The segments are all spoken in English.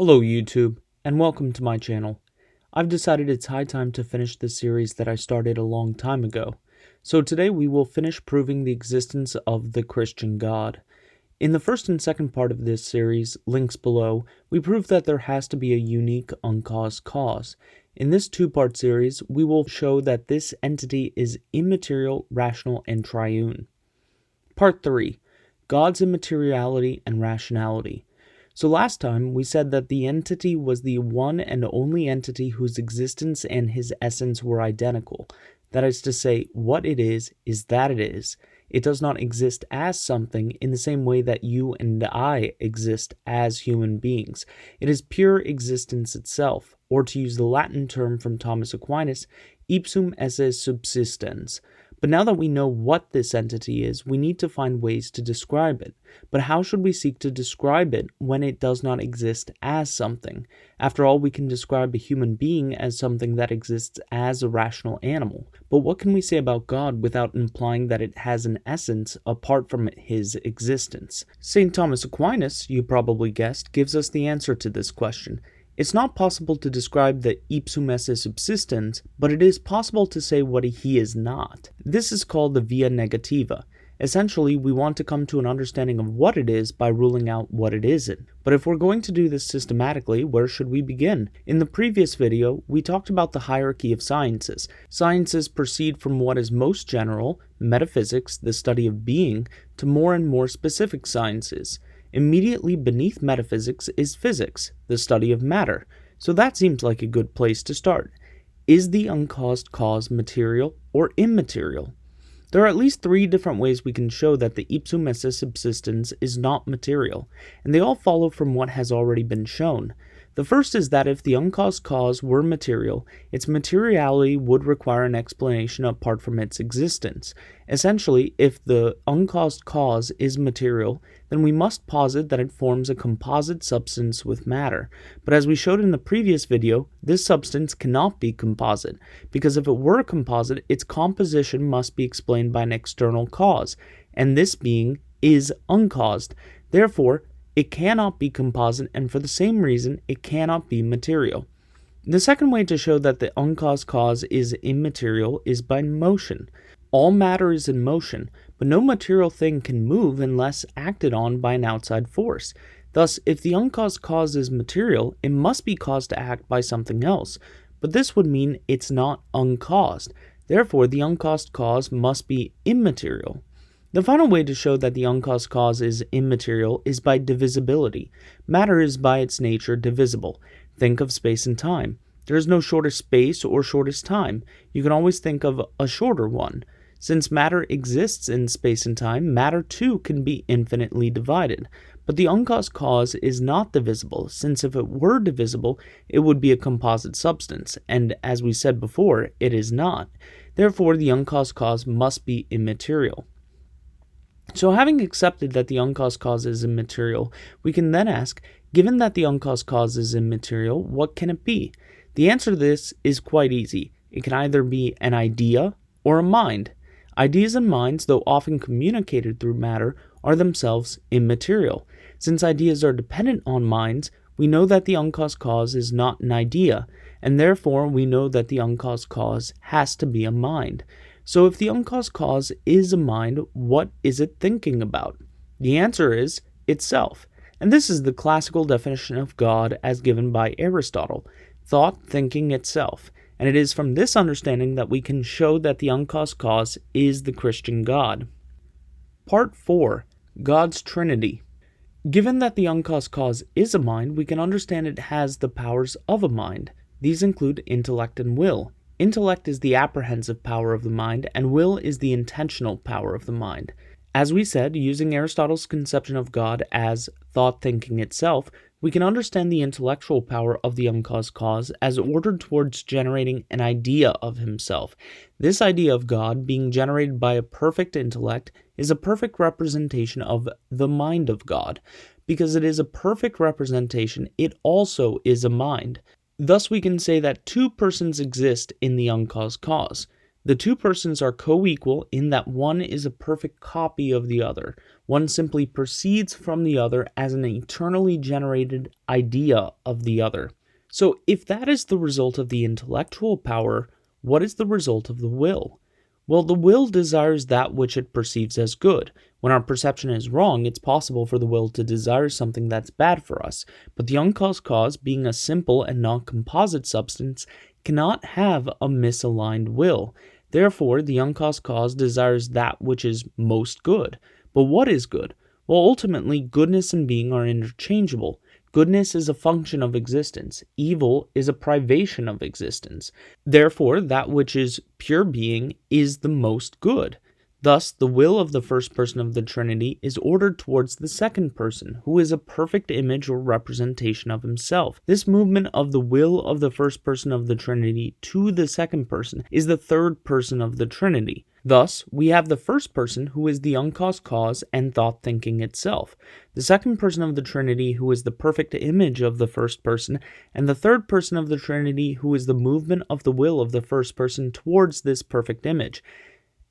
Hello YouTube, and welcome to my channel. I've decided it's high time to finish the series that I started a long time ago. So today we will finish proving the existence of the Christian God. In the first and second part of this series, links below, we proved that there has to be a unique uncaused cause. In this two-part series, we will show that this entity is immaterial, rational, and triune. Part 3. God's immateriality and rationality. So last time, we said that the entity was the one and only entity whose existence and his essence were identical. That is to say, what it is that it is. It does not exist as something in the same way that you and I exist as human beings. It is pure existence itself, or to use the Latin term from Thomas Aquinas, ipsum esse subsistens. But now that we know what this entity is, we need to find ways to describe it. But how should we seek to describe it when it does not exist as something? After all, we can describe a human being as something that exists as a rational animal. But what can we say about God without implying that it has an essence apart from his existence? St. Thomas Aquinas, you probably guessed, gives us the answer to this question. It's not possible to describe the ipsum esse subsistens, but it is possible to say what he is not. This is called the via negativa. Essentially, we want to come to an understanding of what it is by ruling out what it isn't. But if we're going to do this systematically, where should we begin? In the previous video, we talked about the hierarchy of sciences. Sciences proceed from what is most general, metaphysics, the study of being, to more and more specific sciences. Immediately beneath metaphysics is physics, the study of matter. So that seems like a good place to start. Is the uncaused cause material or immaterial? There are at least 3 different ways we can show that the ipsum esse subsistens is not material, and they all follow from what has already been shown. The first is that if the uncaused cause were material, its materiality would require an explanation apart from its existence. Essentially, if the uncaused cause is material, then we must posit that it forms a composite substance with matter. But as we showed in the previous video, this substance cannot be composite, because if it were a composite, its composition must be explained by an external cause, and this being is uncaused. Therefore, it cannot be composite, and for the same reason, it cannot be material. The second way to show that the uncaused cause is immaterial is by motion. All matter is in motion, but no material thing can move unless acted on by an outside force. Thus, if the uncaused cause is material, it must be caused to act by something else. But this would mean it's not uncaused. Therefore, the uncaused cause must be immaterial. The final way to show that the uncaused cause is immaterial is by divisibility. Matter is by its nature divisible. Think of space and time. There is no shortest space or shortest time. You can always think of a shorter one. Since matter exists in space and time, matter too can be infinitely divided. But the uncaused cause is not divisible, since if it were divisible, it would be a composite substance, and as we said before, it is not. Therefore, the uncaused cause must be immaterial. So having accepted that the uncaused cause is immaterial, we can then ask, given that the uncaused cause is immaterial, what can it be? The answer to this is quite easy. It can either be an idea or a mind. Ideas and minds, though often communicated through matter, are themselves immaterial. Since ideas are dependent on minds, we know that the uncaused cause is not an idea, and therefore we know that the uncaused cause has to be a mind. So if the uncaused cause is a mind, what is it thinking about? The answer is itself. And this is the classical definition of God as given by Aristotle, thought thinking itself. And it is from this understanding that we can show that the uncaused cause is the Christian God. Part 4. God's Trinity. Given that the uncaused cause is a mind, we can understand it has the powers of a mind. These include intellect and will. Intellect is the apprehensive power of the mind, and will is the intentional power of the mind. As we said, using Aristotle's conception of God as thought thinking itself, we can understand the intellectual power of the uncaused cause as ordered towards generating an idea of himself. This idea of God, being generated by a perfect intellect, is a perfect representation of the mind of God. Because it is a perfect representation, it also is a mind. Thus we can say that 2 persons exist in the uncaused cause. The 2 persons are co-equal in that one is a perfect copy of the other. One simply proceeds from the other as an eternally generated idea of the other. So if that is the result of the intellectual power, what is the result of the will? Well, the will desires that which it perceives as good. When our perception is wrong, it's possible for the will to desire something that's bad for us. But the uncaused cause, being a simple and non-composite substance, cannot have a misaligned will. Therefore, the uncaused cause desires that which is most good. But what is good? Well, ultimately, goodness and being are interchangeable. Goodness is a function of existence. Evil is a privation of existence. Therefore, that which is pure being is the most good. Thus, the will of the first person of the Trinity is ordered towards the second person, who is a perfect image or representation of himself. This movement of the will of the first person of the Trinity to the second person is the third person of the Trinity. Thus, we have the first person, who is the uncaused cause and thought thinking itself, the second person of the Trinity, who is the perfect image of the first person, and the third person of the Trinity, who is the movement of the will of the first person towards this perfect image.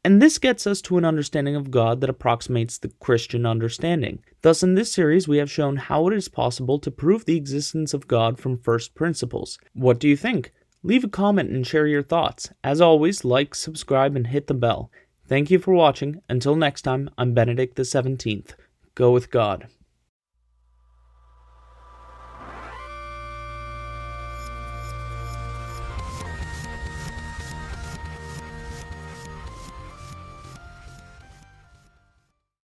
And this gets us to an understanding of God that approximates the Christian understanding. Thus, in this series, we have shown how it is possible to prove the existence of God from first principles. What do you think? Leave a comment and share your thoughts. As always, like, subscribe, and hit the bell. Thank you for watching. Until next time, I'm Benedict the 17th. Go with God.